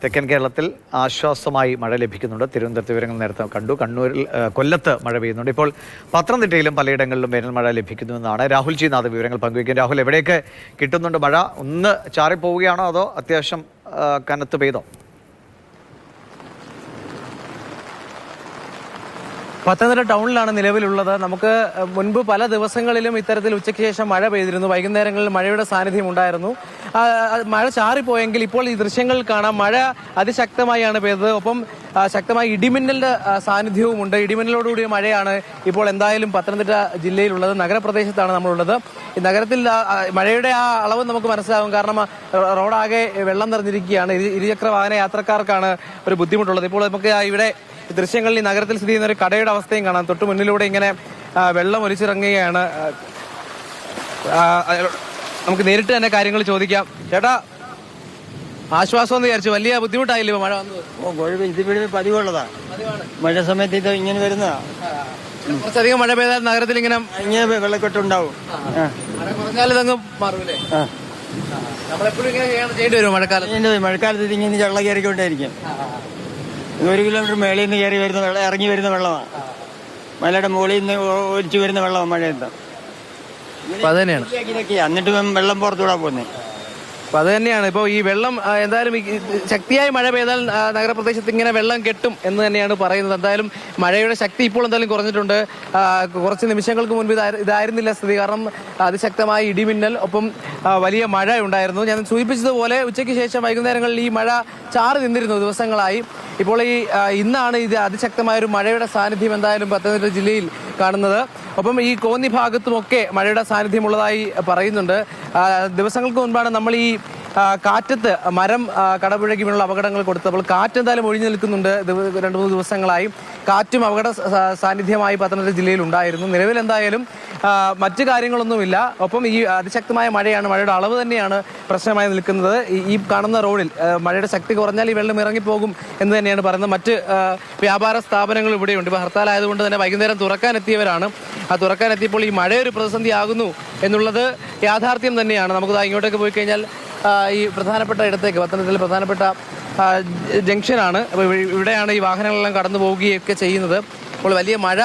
തെക്കൻ കേരളത്തിൽ ആശ്വാസമായി മഴ ലഭിക്കുന്നുണ്ട്. തിരുവനന്തപുരത്ത് വിവരങ്ങൾ നേരത്തെ കണ്ടു. കണ്ണൂരിൽ, കൊല്ലത്ത് മഴ പെയ്യുന്നുണ്ട്. ഇപ്പോൾ പത്തനംതിട്ടയിലും പലയിടങ്ങളിലും വേനൽ മഴ ലഭിക്കുന്നുവെന്നാണ് രാഹുൽ ജി നാഥ് വിവരങ്ങൾ പങ്കുവയ്ക്കും. രാഹുൽ, എവിടെയൊക്കെ കിട്ടുന്നുണ്ട് മഴ? ഒന്ന് ചാറിപ്പോവുകയാണോ അതോ അത്യാവശ്യം കനത്ത് പെയ്തോ? പത്തനംതിട്ട ടൗണിലാണ് നിലവിലുള്ളത്. നമുക്ക് മുൻപ് പല ദിവസങ്ങളിലും ഇത്തരത്തിൽ ഉച്ചയ്ക്ക് ശേഷം മഴ പെയ്തിരുന്നു. വൈകുന്നേരങ്ങളിൽ മഴയുടെ സാന്നിധ്യം ഉണ്ടായിരുന്നു. മഴ ചാറിപ്പോയെങ്കിൽ ഇപ്പോൾ ഈ ദൃശ്യങ്ങളിൽ കാണാം മഴ അതിശക്തമായാണ് പെയ്തത്. ഒപ്പം ശക്തമായ ഇടിമിന്നലിന്റെ സാന്നിധ്യവുമുണ്ട്. ഇടിമിന്നലോടുകൂടിയ മഴയാണ് ഇപ്പോൾ എന്തായാലും പത്തനംതിട്ട ജില്ലയിലുള്ളത്. നഗരപ്രദേശത്താണ് നമ്മളുള്ളത്. ഈ നഗരത്തിൽ മഴയുടെ ആ അളവ് നമുക്ക് മനസ്സിലാകും. കാരണം റോഡാകെ വെള്ളം നിറഞ്ഞിരിക്കുകയാണ്. ഇരുചക്ര വാഹന യാത്രക്കാർക്കാണ് ഒരു ബുദ്ധിമുട്ടുള്ളത്. ഇപ്പോൾ നമുക്ക് ഇവിടെ ദൃശ്യങ്ങളിൽ ഈ നഗരത്തിൽ സ്ഥിതി ചെയ്യുന്ന ഒരു കടയുടെ അവസ്ഥയും കാണാം. തൊട്ട് മുന്നിലൂടെ ഇങ്ങനെ വെള്ളം ഒലിച്ചിറങ്ങുകയാണ്. നമുക്ക് നേരിട്ട് തന്നെ കാര്യങ്ങൾ ചോദിക്കാം. ചേട്ടാ, ആശ്വാസം എന്ന് വിചാരിച്ചു, വലിയ ബുദ്ധിമുട്ടായില്ലേ മഴ വന്നത്? ഇതിവിടെ പതിവുള്ളതാ. മഴ സമയത്ത് ഇത് ഇങ്ങനെ വരുന്നതാ. കുറച്ചധികം മഴ പെയ്താൽ നഗരത്തിൽ ഇങ്ങനെ വെള്ളക്കെട്ടുണ്ടാവും. മഴ കുറഞ്ഞാൽ ഇതങ്ങ് മാറൂലേ? നമ്മളെപ്പോഴും ഇങ്ങനെ ചെയ്യേണ്ടി വരും മഴക്കാലത്ത്. മഴക്കാലത്ത് ഇങ്ങനെ വെള്ളം കയറിക്കൊണ്ടേയിരിക്കും. 1 കിലോമീറ്റർ മേളിൽ നിന്ന് കയറി വരുന്ന വെള്ളം, ഇറങ്ങി വരുന്ന വെള്ളമാണ്. മലയുടെ മുകളിൽ നിന്ന് ഒലിച്ചു വരുന്ന വെള്ളമാണ് മഴയെന്താ. എന്നിട്ട് വെള്ളം പുറത്തുകൂടാ പോകുന്നത്. അപ്പൊ അത് തന്നെയാണ്. ഇപ്പോൾ ഈ വെള്ളം എന്തായാലും ശക്തിയായി മഴ പെയ്താൽ നഗരപ്രദേശത്ത് ഇങ്ങനെ വെള്ളം കെട്ടും എന്ന് തന്നെയാണ് പറയുന്നത്. എന്തായാലും മഴയുടെ ശക്തി ഇപ്പോൾ എന്തായാലും കുറഞ്ഞിട്ടുണ്ട്. കുറച്ച് നിമിഷങ്ങൾക്ക് മുൻപ് ഇതായിരുന്നില്ല സ്ഥിതി. കാരണം അതിശക്തമായ ഇടിമിന്നൽ ഒപ്പം വലിയ മഴ ഉണ്ടായിരുന്നു. ഞാൻ സൂചിപ്പിച്ചതുപോലെ ഉച്ചയ്ക്ക് ശേഷം വൈകുന്നേരങ്ങളിൽ ഈ മഴ ചാറി നിന്നിരുന്നു ദിവസങ്ങളായി. ഇപ്പോൾ ഇന്നാണ് ഇത് അതിശക്തമായൊരു മഴയുടെ സാന്നിധ്യം എന്തായാലും പത്തനംതിട്ട ജില്ലയിൽ കാണുന്നത്. ഒപ്പം ഈ കോന്നി ഭാഗത്തുമൊക്കെ മഴയുടെ സാന്നിധ്യമുള്ളതായി പറയുന്നുണ്ട്. ദിവസങ്ങൾക്ക് മുൻപാണ് നമ്മൾ ഈ കാറ്റത്ത് മരം കടപുഴകി വീണുള്ള അപകടങ്ങൾ കൊടുത്തപ്പോൾ കാറ്റ് എന്തായാലും ഒഴിഞ്ഞു നിൽക്കുന്നുണ്ട്. 2-3 ദിവസങ്ങളായി കാറ്റും അപകട സാന്നിധ്യമായി പത്തനംതിട്ട ജില്ലയിൽ ഉണ്ടായിരുന്നു. നിലവിൽ എന്തായാലും മറ്റു കാര്യങ്ങളൊന്നുമില്ല. ഒപ്പം ഈ അതിശക്തമായ മഴയാണ്, മഴയുടെ അളവ് തന്നെയാണ് പ്രശ്നമായി നിൽക്കുന്നത്. ഈ കാണുന്ന റോഡിൽ മഴയുടെ ശക്തി കുറഞ്ഞാൽ ഈ വെള്ളം ഇറങ്ങിപ്പോകും എന്ന് തന്നെയാണ് പറയുന്നത്. മറ്റ് വ്യാപാര സ്ഥാപനങ്ങൾ ഇവിടെയുണ്ട്. ഇപ്പോൾ ഹർത്താലായതുകൊണ്ട് തന്നെ വൈകുന്നേരം തുറക്കാനെത്തിയവരാണ്. ആ തുറക്കാനെത്തിയപ്പോൾ ഈ മഴയൊരു പ്രതിസന്ധി ആകുന്നു എന്നുള്ളത് യാഥാർത്ഥ്യം തന്നെയാണ്. നമുക്ക് ഇങ്ങോട്ടേക്ക് പോയി കഴിഞ്ഞാൽ ഈ പ്രധാനപ്പെട്ട ഇടത്തേക്ക്, പത്തനംതിട്ടയിൽ പ്രധാനപ്പെട്ട ജംഗ്ഷനാണ്. അപ്പോൾ ഇവിടെയാണ് ഈ വാഹനങ്ങളെല്ലാം കടന്നു പോവുകയൊക്കെ ചെയ്യുന്നത്. അപ്പോൾ വലിയ മഴ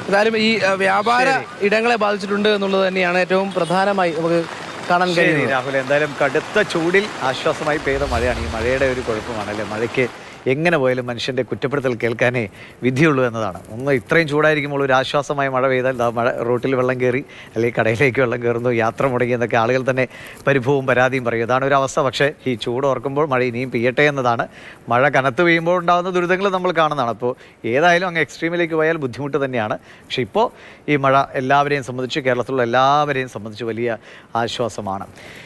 എന്തായാലും ഈ വ്യാപാര ഇടങ്ങളെ ബാധിച്ചിട്ടുണ്ട് എന്നുള്ളത് തന്നെയാണ് ഏറ്റവും പ്രധാനമായി നമുക്ക് കാണാൻ കഴിയുന്നത്. രാഹുൽ, എന്തായാലും കടുത്ത ചൂടിൽ ആശ്വാസമായി പെയ്ത മഴയാണ്. ഈ മഴയുടെ ഒരു കുഴപ്പമാണല്ലേ, മഴയ്ക്ക് എങ്ങനെ പോയാലും മനുഷ്യൻ്റെ കുറ്റപ്പെടുത്തൽ കേൾക്കാനേ വിധിയുള്ളൂ എന്നതാണ്. ഒന്ന് ഇത്രയും ചൂടായിരിക്കുമ്പോൾ ഒരു ആശ്വാസമായ മഴ പെയ്താൽ മഴ റോട്ടിൽ വെള്ളം കയറി അല്ലെങ്കിൽ കടയിലേക്ക് വെള്ളം കയറുന്നു, യാത്ര മുടങ്ങി എന്നൊക്കെ ആളുകൾ തന്നെ പരിഭവവും പരാതിയും പറയും. അതാണ് ഒരു അവസ്ഥ. പക്ഷേ ഈ ചൂട് ഓർക്കുമ്പോൾ മഴ ഇനിയും പെയ്യട്ടെ എന്നതാണ്. മഴ കനത്ത് പെയ്യുമ്പോൾ ഉണ്ടാകുന്ന ദുരിതങ്ങൾ നമ്മൾ കാണുന്നതാണ്. അപ്പോൾ ഏതായാലും അങ്ങ് എക്സ്ട്രീമിലേക്ക് പോയാൽ ബുദ്ധിമുട്ട് തന്നെയാണ്. പക്ഷേ ഇപ്പോൾ ഈ മഴ എല്ലാവരെയും സംബന്ധിച്ച്, കേരളത്തിലുള്ള എല്ലാവരെയും സംബന്ധിച്ച് വലിയ ആശ്വാസമാണ്.